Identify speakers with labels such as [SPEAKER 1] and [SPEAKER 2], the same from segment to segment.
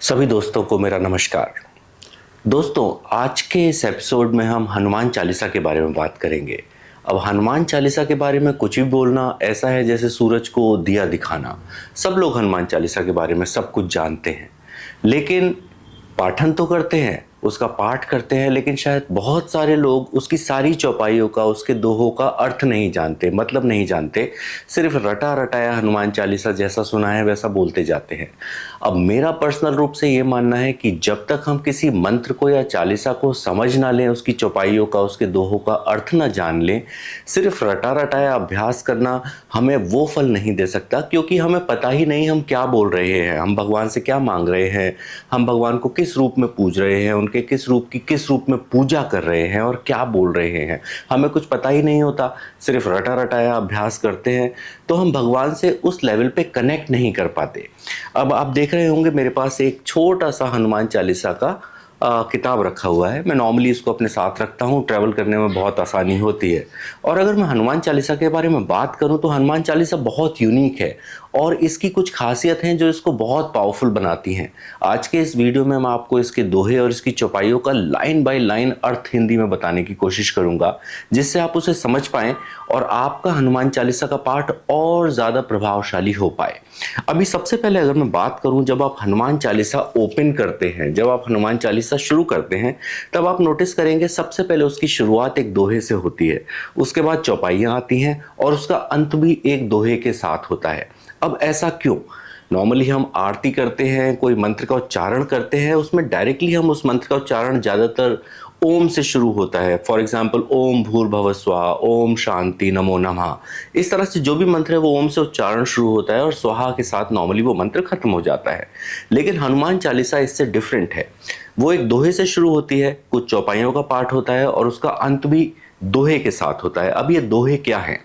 [SPEAKER 1] सभी दोस्तों को मेरा नमस्कार। दोस्तों, आज के इस एपिसोड में हम हनुमान चालीसा के बारे में बात करेंगे। अब हनुमान चालीसा के बारे में कुछ भी बोलना ऐसा है जैसे सूरज को दिया दिखाना। सब लोग हनुमान चालीसा के बारे में सब कुछ जानते हैं, लेकिन पाठन तो करते हैं, उसका पाठ करते हैं, लेकिन शायद बहुत सारे लोग उसकी सारी चौपाइयों का, उसके दोहों का अर्थ नहीं जानते, मतलब नहीं जानते। सिर्फ रटा रटाया हनुमान चालीसा जैसा सुना है वैसा बोलते जाते हैं। अब मेरा पर्सनल रूप से ये मानना है कि जब तक हम किसी मंत्र को या चालीसा को समझ ना लें, उसकी चौपाइयों का, उसके दोहों का अर्थ ना जान लें, सिर्फ रटा रटाया अभ्यास करना हमें वो फल नहीं दे सकता, क्योंकि हमें पता ही नहीं हम क्या बोल रहे हैं, हम भगवान से क्या मांग रहे हैं, हम भगवान को किस रूप में पूज रहे हैं, उनके किस रूप में पूजा कर रहे हैं और क्या बोल रहे हैं। हमें कुछ पता ही नहीं होता, सिर्फ रटा रटाया अभ्यास करते हैं, तो हम भगवान से उस लेवल पे कनेक्ट नहीं कर पाते। अब आप देख रहे होंगे मेरे पास एक छोटा सा हनुमान चालीसा का किताब रखा हुआ है। मैं नॉर्मली इसको अपने साथ रखता हूँ, ट्रैवल करने में बहुत आसानी होती है। और अगर मैं हनुमान चालीसा के बारे में बात करूँ तो हनुमान चालीसा बहुत यूनिक है और इसकी कुछ खासियत हैं जो इसको बहुत पावरफुल बनाती हैं। आज के इस वीडियो में मैं आपको इसके दोहे और इसकी चौपाइयों का लाइन बाय लाइन अर्थ हिंदी में बताने की कोशिश करूंगा, जिससे आप उसे समझ पाएं और आपका हनुमान चालीसा का पाठ और ज़्यादा प्रभावशाली हो पाए। अभी सबसे पहले अगर मैं बात करूं, जब आप हनुमान चालीसा ओपन करते हैं, जब आप हनुमान चालीसा शुरू करते हैं, तब आप नोटिस करेंगे सबसे पहले उसकी शुरुआत एक दोहे से होती है, उसके बाद चौपाइयाँ आती हैं और उसका अंत भी एक दोहे के साथ होता है। अब ऐसा क्यों? नॉर्मली हम आरती करते हैं, कोई मंत्र का उच्चारण करते हैं, उसमें डायरेक्टली हम उस मंत्र का उच्चारण ज़्यादातर ओम से शुरू होता है। फॉर एग्जाम्पल, ओम भूर्भुवः स्वः, ओम शांति नमो नमः। इस तरह से जो भी मंत्र है वो ओम से उच्चारण शुरू होता है और स्वाहा के साथ नॉर्मली वो मंत्र खत्म हो जाता है। लेकिन हनुमान चालीसा इससे डिफरेंट है। वो एक दोहे से शुरू होती है, कुछ चौपाइयों का पाठ होता है और उसका अंत भी दोहे के साथ होता है। अब ये दोहे क्या हैं?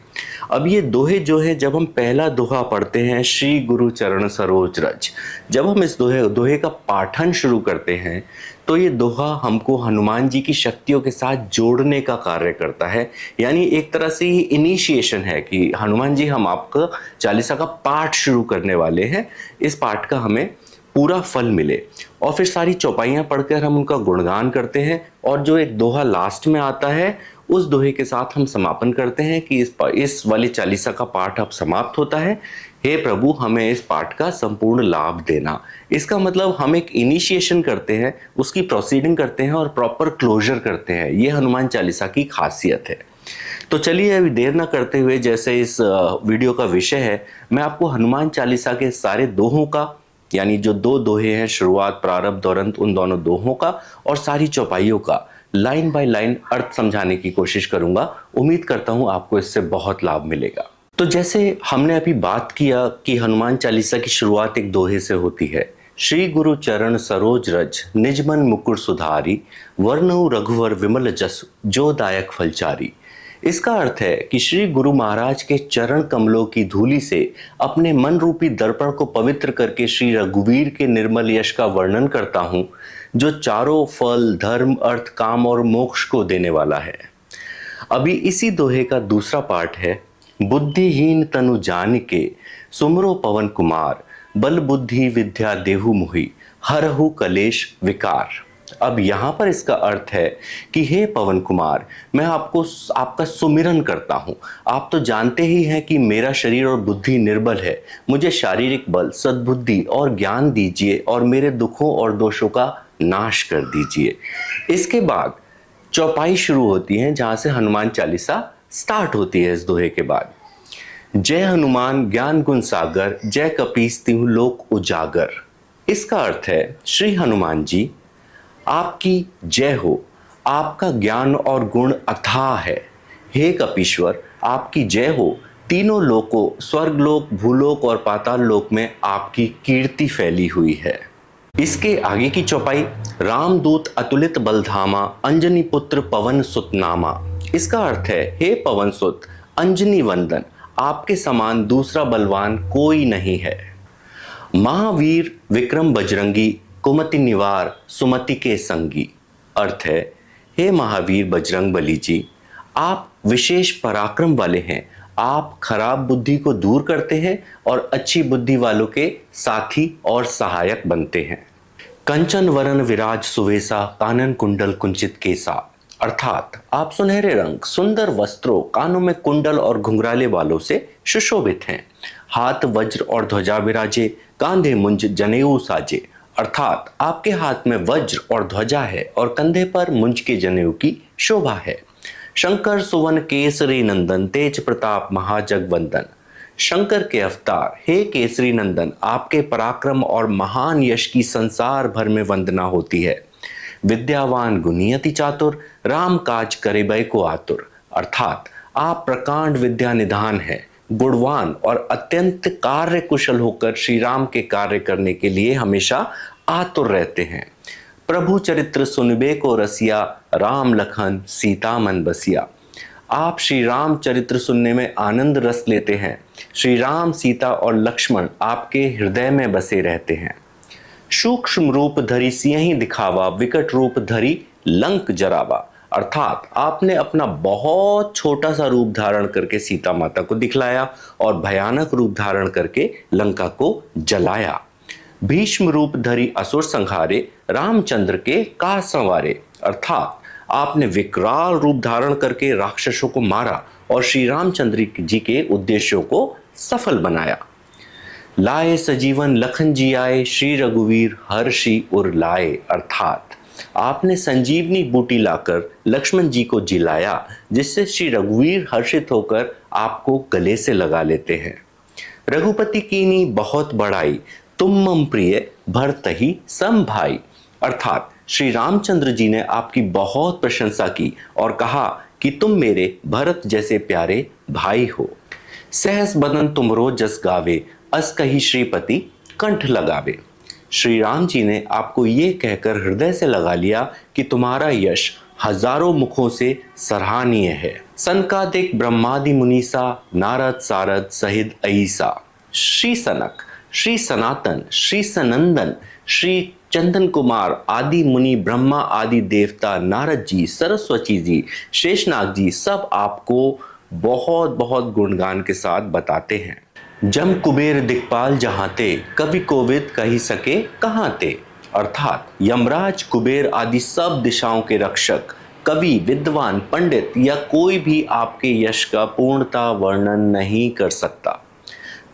[SPEAKER 1] अब ये दोहे जो है, जब हम पहला दोहा पढ़ते हैं, श्री गुरु चरण सरोज रज, जब हम इस दोहे का पाठन शुरू करते हैं तो ये दोहा हमको हनुमान जी की शक्तियों के साथ जोड़ने का कार्य करता है। यानी एक तरह से ये इनिशिएशन है कि हनुमान जी, हम आपका चालीसा का पाठ शुरू करने वाले हैं, इस पाठ का हमें पूरा फल मिले। और फिर सारी चौपाइयाँ पढ़कर हम उनका गुणगान करते हैं और जो एक दोहा लास्ट में आता है उस दोहे के साथ हम समापन करते हैं कि इस वाली चालीसा का पाठ अब समाप्त होता है। हे प्रभु, हमें इस पाठ का संपूर्ण लाभ देना। इसका मतलब हम एक इनिशिएशन करते हैं, उसकी प्रोसीडिंग करते हैं और प्रॉपर क्लोजर करते हैं। ये हनुमान चालीसा की खासियत है। तो चलिए अभी देर ना करते हुए, जैसे इस वीडियो का विषय है, मैं आपको हनुमान चालीसा के सारे दोहों का, यानी जो दो दोहे हैं, शुरुआत, प्रारंभ और अंत, उन दोनों दोहों का और सारी चौपाइयों का लाइन बाय लाइन अर्थ समझाने की कोशिश करूंगा। उम्मीद करता हूं आपको इससे बहुत लाभ मिलेगा। तो जैसे हमने अभी बात किया कि हनुमान चालीसा की शुरुआत एक दोहे से होती है, श्री गुरु चरण सरोज रज, निज मन मुकुर सुधारी, वर्णउ रघुवर विमल जसु, जो दायक फलचारी। इसका अर्थ है कि श्री गुरु महाराज के चरण कमलों की धूलि से अपने मन रूपी दर्पण को पवित्र करके श्री रघुवीर के निर्मल यश का वर्णन करता हूं, जो चारों फल, धर्म, अर्थ, काम और मोक्ष को देने वाला है। अभी इसी दोहे का दूसरा पार्ट है, बुद्धिहीन तनु जान के सुमरो पवन कुमार, बल बुद्धि विद्या देहु मुहि, हरहु कलेश विकार। अब यहाँ पर इसका अर्थ है कि हे पवन कुमार, मैं आपका सुमिरन करता हूँ। आप तो जानते ही हैं कि मेरा शरीर और बुद्धि निर्बल है। मुझे शारीरिक बल, सद्बुद्धि और ज्ञान दीजिए और मेरे दुखों और दोषों का नाश कर दीजिए। इसके बाद चौपाई शुरू होती है, जहाँ से हनुमान चालीसा स्टार्ट होती है। इस दोहे के बाद, जय हनुमान ज्ञान गुण सागर, जय कपीस तिहुँ लोक उजागर। इसका अर्थ है, श्री हनुमान जी, आपकी जय हो, आपका ज्ञान और गुण अथाह है। हे कपीश्वर, आपकी जय हो, तीनों लोकों, स्वर्गलोक, भूलोक और पाताल लोक में आपकी कीर्ति फैली हुई है। इसके आगे की चौपाई, रामदूत अतुलित बलधामा, अंजनी पुत्र पवन सुत नामा। इसका अर्थ है, हे पवन सुत, अंजनी वंदन, आपके समान दूसरा बलवान कोई नहीं है। महावीर विक्रम बजरंगी, कुमति निवार सुमति के संगी। अर्थ है, हे महावीर बजरंग बली जी, आप विशेष पराक्रम वाले हैं। आप खराब बुद्धि को दूर करते हैं और अच्छी बुद्धि वालों के साथी और सहायक बनते हैं। कंचन वरन विराज सुवेसा कानन कुंडल कुंचित केसा। अर्थात आप सुनहरे रंग, सुंदर वस्त्रों, कानों में कुंडल और घुंघराले बालों से सुशोभित हैं। हाथ वज्र और ध्वजा विराजे, कांधे मुंज जनेऊ साजे। अर्थात आपके हाथ में वज्र और ध्वजा है और कंधे पर मुंज के जनेऊ की शोभा है। शंकर सुवन केसरी नंदन, तेज प्रताप महाजगवंदन। शंकर के अवतार, हे केसरी नंदन, आपके पराक्रम और महान यश की संसार भर में वंदना होती है। विद्यावान गुणी अति चातुर, राम काज करे बै को आतुर। अर्थात आप प्रकांड विद्या निधान है, गुणवान और अत्यंत कार्य कुशल होकर श्री राम के कार्य करने के लिए हमेशा आतुर रहते हैं। प्रभु चरित्र सुनबे को रसिया, राम लखन सीता मन बसिया। आप श्री राम चरित्र सुनने में आनंद रस लेते हैं। श्री राम, सीता और लक्ष्मण आपके हृदय में बसे रहते हैं। सूक्ष्म रूप धरी सियहि दिखावा, विकट रूप धरी लंक जरावा। अर्थात आपने अपना बहुत छोटा सा रूप धारण करके सीता माता को दिखलाया और भयानक रूप धारण करके लंका को जलाया। भीष्म रूप धरी असुर संहारे, रामचंद्र के का संवारे। अर्थात आपने विकराल रूप धारण करके राक्षसों को मारा और श्री रामचंद्र जी के उद्देश्यों को सफल बनाया। लाए सजीवन लखन जी आए, श्री रघुवीर हर्षि उर लाए। अर्थात आपने संजीवनी बूटी लाकर लक्ष्मण जी को जिलाया, जिससे श्री रघुवीर हर्षित होकर आपको गले से लगा लेते हैं। रघुपति कीनी बहुत बड़ाई, तुम मम प्रिय भरतहि सम भाई। अर्थात श्री रामचंद्र जी ने आपकी बहुत प्रशंसा की और कहा कि तुम मेरे भरत जैसे प्यारे भाई हो। सहस बदन तुमरो जस गावे, अस कही श्रीपति कंठ लगावे। श्री राम जी ने आपको ये कहकर हृदय से लगा लिया कि तुम्हारा यश हजारों मुखों से सराहनीय है। सनकादिक ब्रह्मादि मुनीसा, नारद सारद सहित अईसा। श्री सनक, श्री सनातन, श्री सनंदन, श्री चंदन कुमार आदि मुनि, ब्रह्मा आदि देवता, नारद जी, सरस्वती जी, शेषनाग जी सब आपको बहुत बहुत गुणगान के साथ बताते हैं। जम कुबेर दिक्पाल जहांते, कवि कोविद कही सके कहाँ ते। अर्थात यमराज, कुबेर आदि सब दिशाओं के रक्षक, कवि, विद्वान, पंडित या कोई भी आपके यश का पूर्णता वर्णन नहीं कर सकता।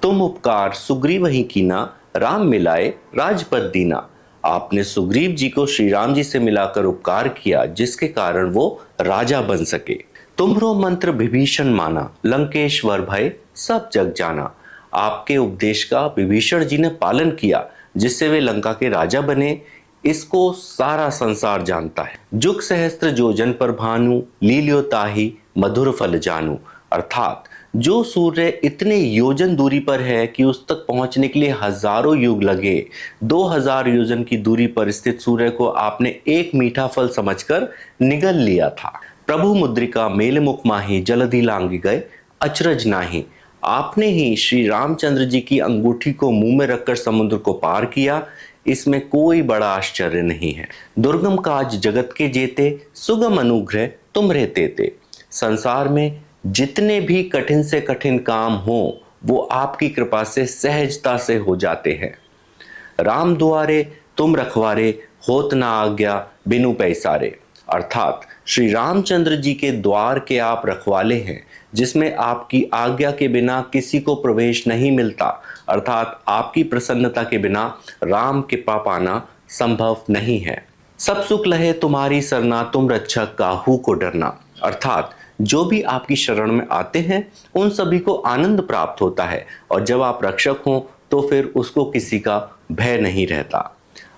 [SPEAKER 1] तुम उपकार सुग्रीव ही कीना, राम मिलाए राजपद दीना। आपने सुग्रीव जी को श्री राम जी से मिलाकर उपकार किया, जिसके कारण वो राजा बन सके। तुम्हरो मंत्र विभीषण माना, लंकेश्वर भय सब जग जाना। आपके उपदेश का विभीषण जी ने पालन किया, जिससे वे लंका के राजा बने। इसको सारा संसार जानता है। जुग सहस्त्र जोजन पर भानु, लील्यो ताहि मधुर फल जानू। अर्थात जो सूर्य इतने योजन दूरी पर है कि उस तक पहुंचने के लिए हजारों युग लगे, 2000 योजन की दूरी पर स्थित सूर्य को आपने एक मीठा फल समझकर निगल लिया था। प्रभु मुद्रिका मेल मुख माही, जलधि लांग गए अचरज नाही। आपने ही श्री रामचंद्र जी की अंगूठी को मुंह में रखकर समुद्र को पार किया। इसमें कोई बड़ा आश्चर्य नहीं है। दुर्गम काज जगत के जेते, सुगम अनुग्रह तुमरे तेते। संसार में जितने भी कठिन से कठिन काम हो वो आपकी कृपा से सहजता से हो जाते हैं। राम दुआरे तुम रखवारे, होत ना आज्ञा बिनु पैसारे। अर्थात श्री रामचंद्र जी के द्वार के आप रखवाले हैं, जिसमें आपकी आज्ञा के बिना किसी को प्रवेश नहीं मिलता। अर्थात आपकी प्रसन्नता के बिना राम के पास पाना संभव नहीं है। सब सुख लहे तुम्हारी सरना, तुम रक्षक काहू को डरना। अर्थात जो भी आपकी शरण में आते हैं उन सभी को आनंद प्राप्त होता है, और जब आप रक्षक हो तो फिर उसको किसी का भय नहीं रहता।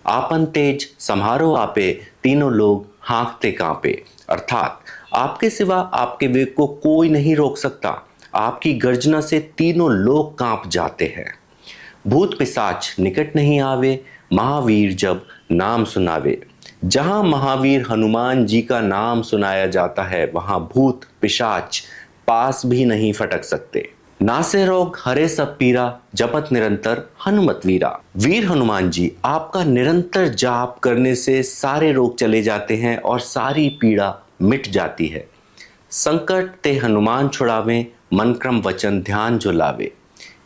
[SPEAKER 1] आपन तेज समारोह आपे, तीनों लोग हाँकते कांपे। अर्थात आपके सिवा आपके वेग को कोई नहीं रोक सकता। आपकी गर्जना से तीनों लोग कांप जाते हैं। भूत पिशाच निकट नहीं आवे, महावीर जब नाम सुनावे। जहां महावीर हनुमान जी का नाम सुनाया जाता है, वहां भूत पिशाच पास भी नहीं फटक सकते। नासे रोग हरे सब पीरा, जपत निरंतर हनुमत वीरा। वीर हनुमान जी, आपका निरंतर जाप करने से सारे रोग चले जाते हैं और सारी पीड़ा मिट जाती है। संकट ते हनुमान छुड़ावे, मन क्रम वचन ध्यान जो लावे।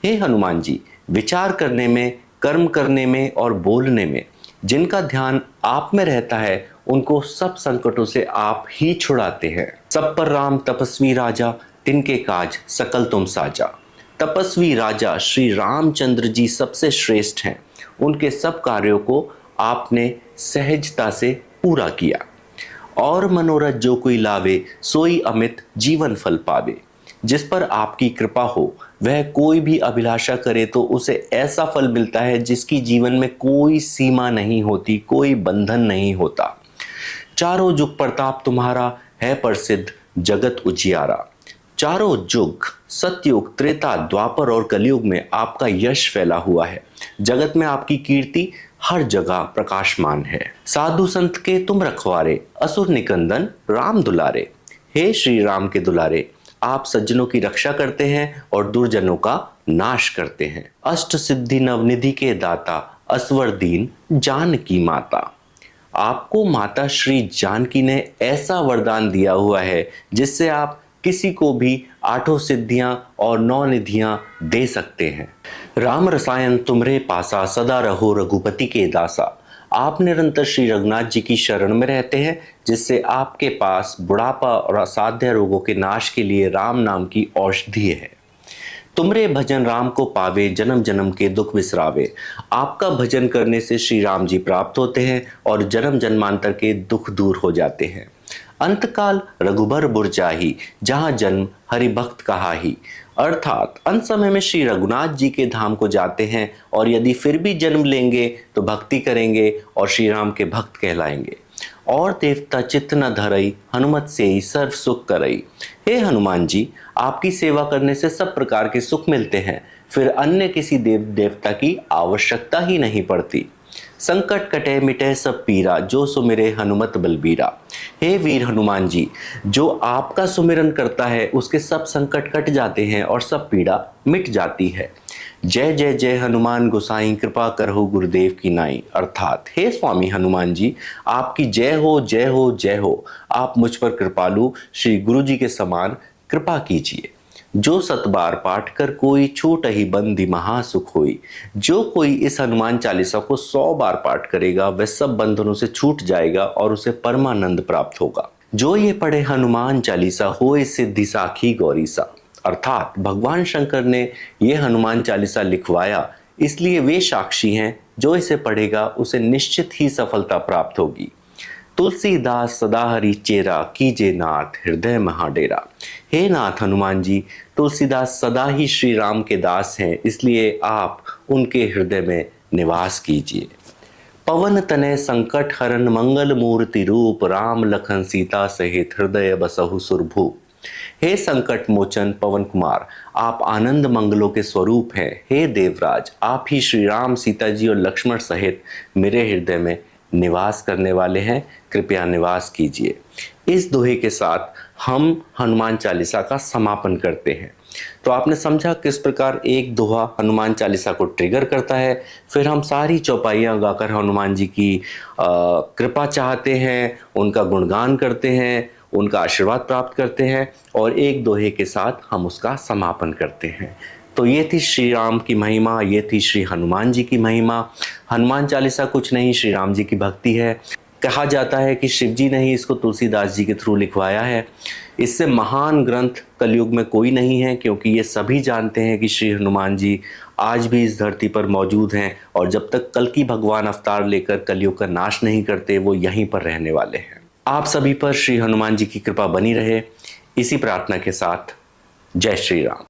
[SPEAKER 1] हे हनुमान जी, विचार करने में, कर्म करने में और बोलने में जिनका ध्यान आप में रहता है उनको सब संकटों से आप ही छुड़ाते हैं। सब पर राम तपस्वी राजा, तिनके काज सकल तुम साजा। तपस्वी राजा श्री रामचंद्र जी सबसे श्रेष्ठ हैं। उनके सब कार्यों को आपने सहजता से पूरा किया। और मनोरथ जो कोई लावे, सोई अमित जीवन फल पावे। जिस पर आपकी कृपा हो वह कोई भी अभिलाषा करे तो उसे ऐसा फल मिलता है जिसकी जीवन में कोई सीमा नहीं होती, कोई बंधन नहीं होता। चारों जुग प्रताप तुम्हारा है प्रसिद्ध जगत उजियारा। चारों जुग सतयुग, त्रेता, द्वापर और कलयुग में आपका यश फैला हुआ है। जगत में आपकी कीर्ति हर जगह प्रकाशमान है। साधु संत के तुम रखवारे, असुर निकंदन राम दुलारे। हे श्री राम के दुलारे, आप सज्जनों की रक्षा करते हैं और दुर्जनों का नाश करते हैं। अष्ट सिद्धि नवनिधि के दाता, असवर दीन जानकी माता। आपको माता श्री जानकी ने ऐसा वरदान दिया हुआ है जिससे आप किसी को भी आठों सिद्धियां और नौ निधियां दे सकते हैं। राम रसायन तुमरे पासा, सदा रहो रघुपति के दासा। आप निरंतर श्री रघुनाथ जी की शरण में रहते हैं जिससे आपके पास बुढ़ापा और असाध्य रोगों के नाश के लिए राम नाम की औषधि है। तुमरे भजन राम को पावे, जन्म जन्म के दुख बिसरावे। आपका भजन करने से श्री राम जी प्राप्त होते हैं और जन्म जन्मांतर के दुख दूर हो जाते हैं। अंतकाल रघुबर बुरजाही, जहां जन्म हरि भक्त कहाही। अर्थात अंत समय में श्री रघुनाथ जी के धाम को जाते हैं और यदि फिर भी जन्म लेंगे तो भक्ति करेंगे और श्री राम के भक्त कहलाएंगे। और देवता चित्त न धरई, हनुमत से ही सर्व सुख करई। हे हनुमान जी, आपकी सेवा करने से सब प्रकार के सुख मिलते हैं, फिर अन्य किसी देव देवता की आवश्यकता ही नहीं पड़ती। संकट कटे मिटे सब पीरा, जो सुमिरे हनुमत बलबीरा। हे वीर हनुमान जी, जो आपका सुमिरन करता है उसके सब संकट कट जाते हैं और सब पीड़ा मिट जाती है। जय जय जय हनुमान गोसाई, कृपा करहु गुरुदेव की नाई। अर्थात हे स्वामी हनुमान जी, आपकी जय हो जय हो जय हो। आप मुझ पर कृपालु श्री गुरु जी के समान कृपा कीजिए। जो सतबार पाठ कर कोई, छूट ही बंदी महासुख होई। जो कोई इस हनुमान चालीसा को 100 बार पाठ करेगा वह सब बंधनों से छूट जाएगा और उसे परमानंद प्राप्त होगा। जो ये पढ़े हनुमान चालीसा, होए सिद्धि साखी गौरीसा। अर्थात भगवान शंकर ने ये हनुमान चालीसा लिखवाया, इसलिए वे साक्षी हैं। जो इसे पढ़ेगा उसे निश्चित ही सफलता प्राप्त होगी। तुलसीदास सदा हरि चेरा, कीजे नाथ हृदय महाडेरा। हे नाथ हनुमान जी, तुलसीदास सदा ही श्री राम के दास हैं, इसलिए आप उनके हृदय में निवास कीजिए। पवन तनय संकट हरन, मंगल मूर्ति रूप। राम लखन सीता सहित हृदय बसहु सुरभूप। हे संकट मोचन पवन कुमार, आप आनंद मंगलों के स्वरूप हैं। हे देवराज, आप ही श्री राम, सीता जी और लक्ष्मण सहित मेरे हृदय में निवास करने वाले हैं, कृपया निवास कीजिए। इस दोहे के साथ हम हनुमान चालीसा का समापन करते हैं। तो आपने समझा किस प्रकार एक दोहा हनुमान चालीसा को ट्रिगर करता है। फिर हम सारी चौपाइयाँ गाकर हनुमान जी की कृपा चाहते हैं, उनका गुणगान करते हैं, उनका आशीर्वाद प्राप्त करते हैं और एक दोहे के साथ हम उसका समापन करते हैं। तो ये थी श्री राम की महिमा, ये थी श्री हनुमान जी की महिमा। हनुमान चालीसा कुछ नहीं, श्री राम जी की भक्ति है। कहा जाता है कि शिव जी ने ही इसको तुलसीदास जी के थ्रू लिखवाया है। इससे महान ग्रंथ कलयुग में कोई नहीं है, क्योंकि ये सभी जानते हैं कि श्री हनुमान जी आज भी इस धरती पर मौजूद हैं और जब तक कल्कि भगवान अवतार लेकर कलयुग का नाश नहीं करते वो यहीं पर रहने वाले हैं। आप सभी पर श्री हनुमान जी की कृपा बनी रहे, इसी प्रार्थना के साथ जय श्री राम।